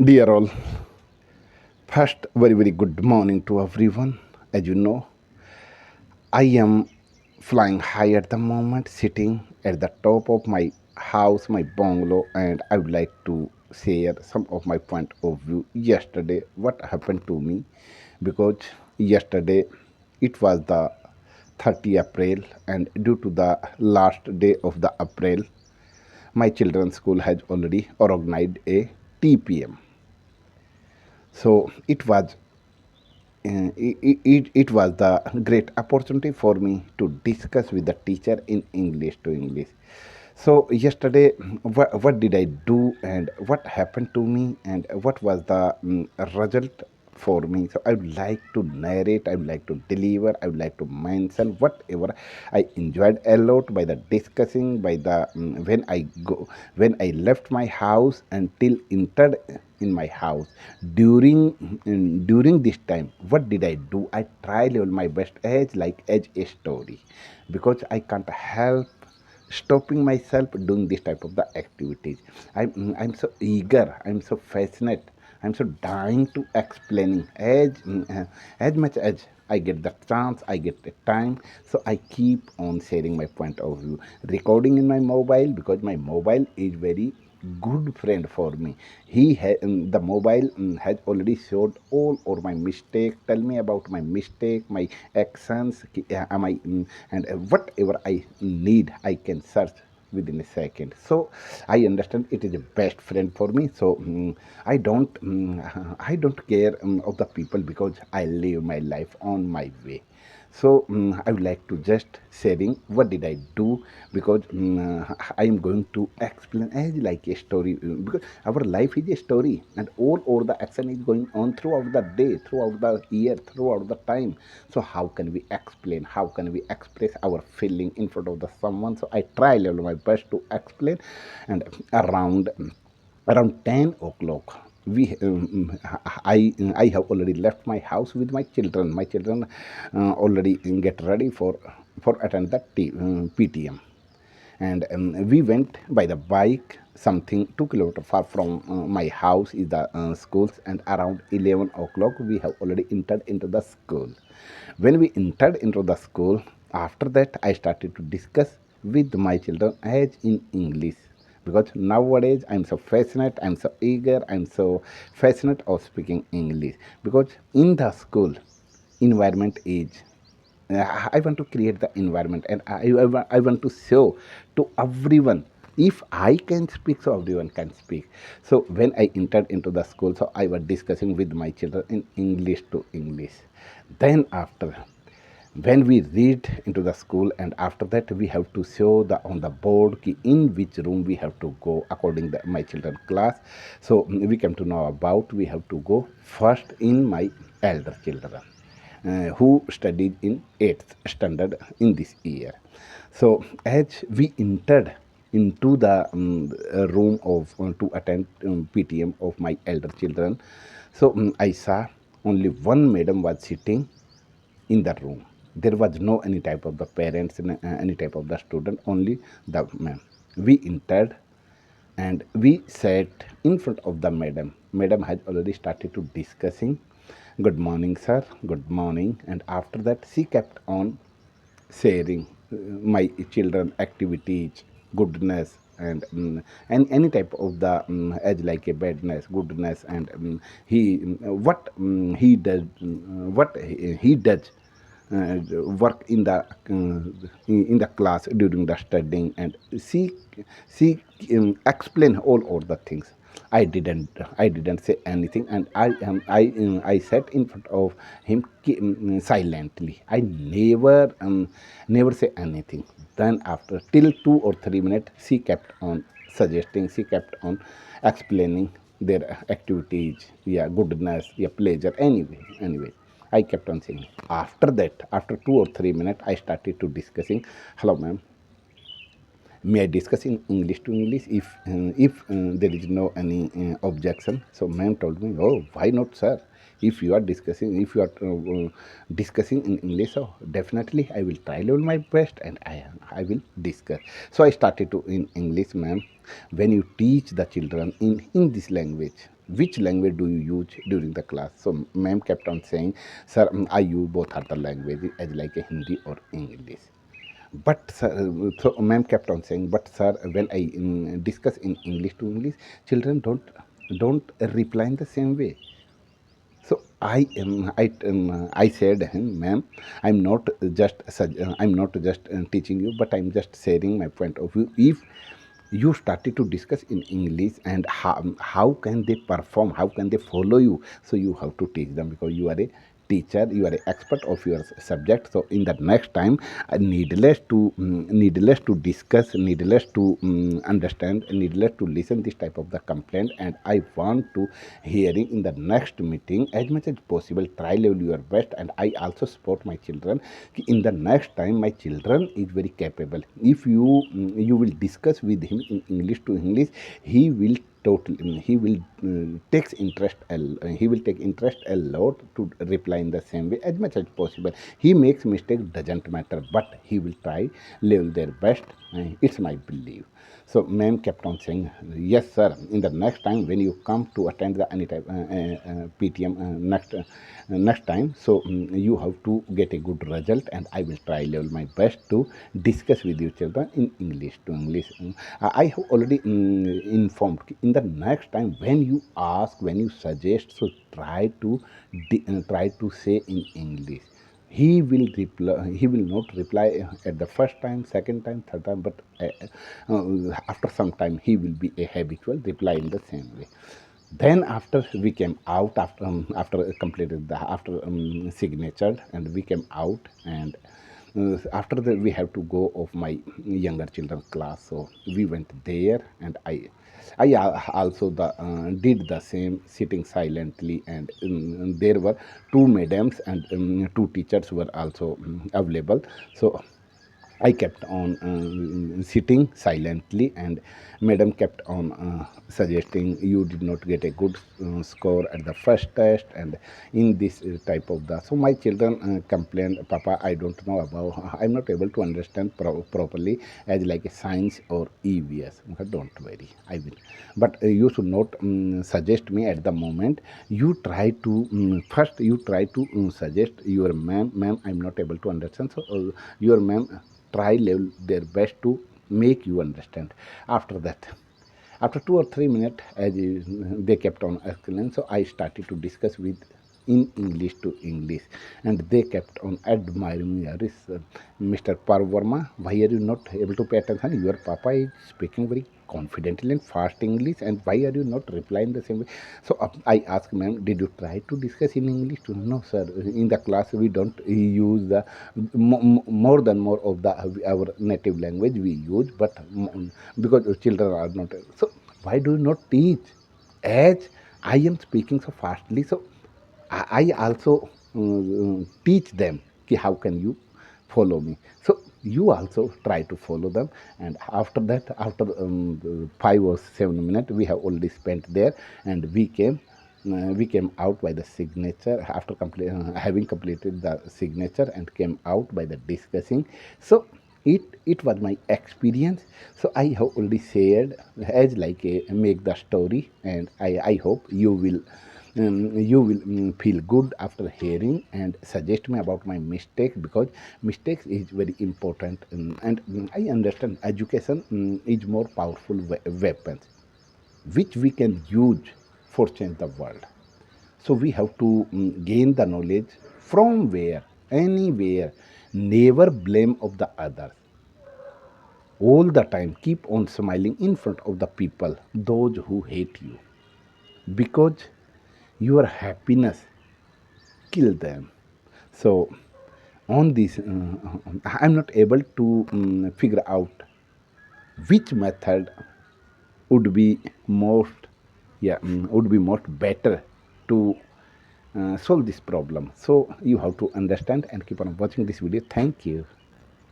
Dear all, first, very good morning to everyone. As you know, I am flying high at the moment, sitting at the top of my house, my bungalow, and I would like to share some of my point of view. Yesterday, what happened to me? Because yesterday it was the 30th April, and due to the last day of the April, my children's school has already organized a TPM. So it was the great opportunity for me to discuss with the teacher in English to English. So yesterday, what did I do and what happened to me and what was the result for me? So I would like to narrate, I would like to deliver, I would like to mention whatever I enjoyed a lot by the discussing, by the when I left my house until entered in my house. During this time, what did I do? I try level my best as a story, because I can't help stopping myself doing this type of the activities. I'm so eager, I'm so fascinated, I'm so dying to explaining as much as I get the chance, I get the time. So I keep on sharing my point of view, recording in my mobile, because my mobile is very good friend for me. The mobile has already showed all or my mistake, tell me about my mistake, my actions, am I and whatever I need, I can search within a second. So I understand it is a best friend for me. So I don't care of the people, because I live my life on my way. So I would like to just sharing what did I do, because I am going to explain as like a story, because our life is a story, and all over the action is going on throughout the day, throughout the year, throughout the time. So how can we explain, how can we express our feeling in front of the someone? So I try level my best to explain. And around 10 o'clock, we I have already left my house with my children. My children already get ready for attend the PTM. And we went by the bike. Something 2 kilometers far from my house is the schools, and around 11 o'clock we have already entered into the school. When we entered into the school, after that I started to discuss with my children as in English, because nowadays I'm so fascinated, I'm so eager, I'm so fascinated of speaking English, because in the school environment is I want to create the environment, and I want to show to everyone, if I can speak, so everyone can speak. So when I entered into the school, so I was discussing with my children in English to English. Then after, when we read into the school, and after that we have to show the on the board in which room we have to go according to my children class. So we come to know about we have to go first in my elder children, who studied in 8th standard in this year. So as we entered into the room of to attend PTM of my elder children, so I saw only one madam was sitting in that room. There was no any type of the parents, any type of the student, only the ma'am. We entered and we sat in front of the madam. Madam had already started to discussing, good morning sir, good morning. And after that she kept on sharing my children activities, goodness, and any type of the as like a badness, goodness, and he what he does, what he does, work in the class during the studying. And she explain all over the things. I didn't say anything, and I sat in front of him silently. I never say anything. Then after till 2 or 3 minutes, she kept on suggesting, she kept on explaining their activities, yeah, goodness, yeah, pleasure, anyway. I kept on saying. After that, after 2 or 3 minutes, I started to discussing. Hello, ma'am. May I discuss in English to English if there is no any objection? So, ma'am told me, oh, why not, sir? If you are discussing, if you are discussing in English, so definitely I will try level my best, and I will discuss. So I started to in English, ma'am. When you teach the children in this language, which language do you use during the class? So ma'am kept on saying, sir, I use both other languages as like a Hindi or English. But sir, so ma'am kept on saying, but sir, when I discuss in English to English, children don't reply in the same way. So I said him, ma'am, I'm not just teaching you, but I'm just sharing my point of view. If you started to discuss in English, and how can they perform, how can they follow you? So you have to teach them, because you are a teacher, you are an expert of your subject. So in the next time, needless to discuss, needless to understand, needless to listen this type of the complaint. And I want to hearing in the next meeting as much as possible. Try level your best, and I also support my children. In the next time, my children is very capable. If you will discuss with him in English to English, he will totally takes interest he will take interest a lot to reply in the same way as much as possible. He makes mistake, doesn't matter, but he will try level their best. It's my belief. So ma'am kept on saying, yes sir, in the next time when you come to attend the any type PTM next time, so you have to get a good result, and I will try level my best to discuss with you children in English to English. I have already informed. In the next time when you ask, when you suggest, so try to say in English. He will reply, he will not reply at the first time, second time, third time, but after some time he will be a habitual reply in the same way. Then after we came out, after completed the after signature, and we came out, and after that we have to go of my younger children class. So we went there, and I also did the same, sitting silently, and there were two madams and two teachers were also available. So I kept on sitting silently, and madam kept on suggesting, you did not get a good score at the first test, and in this type of the. So my children complained, Papa, I don't know about, I'm not able to understand properly as like a science or EVS. Okay, don't worry, I will. But you should not suggest me at the moment. You try to first. You try to suggest your ma'am. I'm not able to understand. So your ma'am try level their best to make you understand. After that, after 2 or 3 minutes, as they kept on asking, so I started to discuss with in English to English, and they kept on admiring me. Mr. Parvarma, why are you not able to pay attention? Your papa is speaking very confidently and fast English, and why are you not replying the same way? So I asked ma'am, did you try to discuss in English? To no, sir. In the class we don't use the more than more of the our native language we use, but because children are not. So why do you not teach? As I am speaking so fastly, so I also teach them ki how can you follow me. So you also try to follow them. And after that, after 5 or 7 minutes we have already spent there, and we came out by the signature after having completed the signature, and came out by the discussing. So it was my experience. So I have already shared as like a make the story, and I hope you will feel good after hearing, and suggest me about my mistake, because mistakes is very important. And I understand education is more powerful weapon which we can use for change the world. So we have to gain the knowledge from where, anywhere. Never blame of the others. All the time keep on smiling in front of the people, those who hate you, because your happiness kill them. So on this, I'm not able to figure out which method would be most, would be most better to solve this problem. So you have to understand and keep on watching this video. Thank you.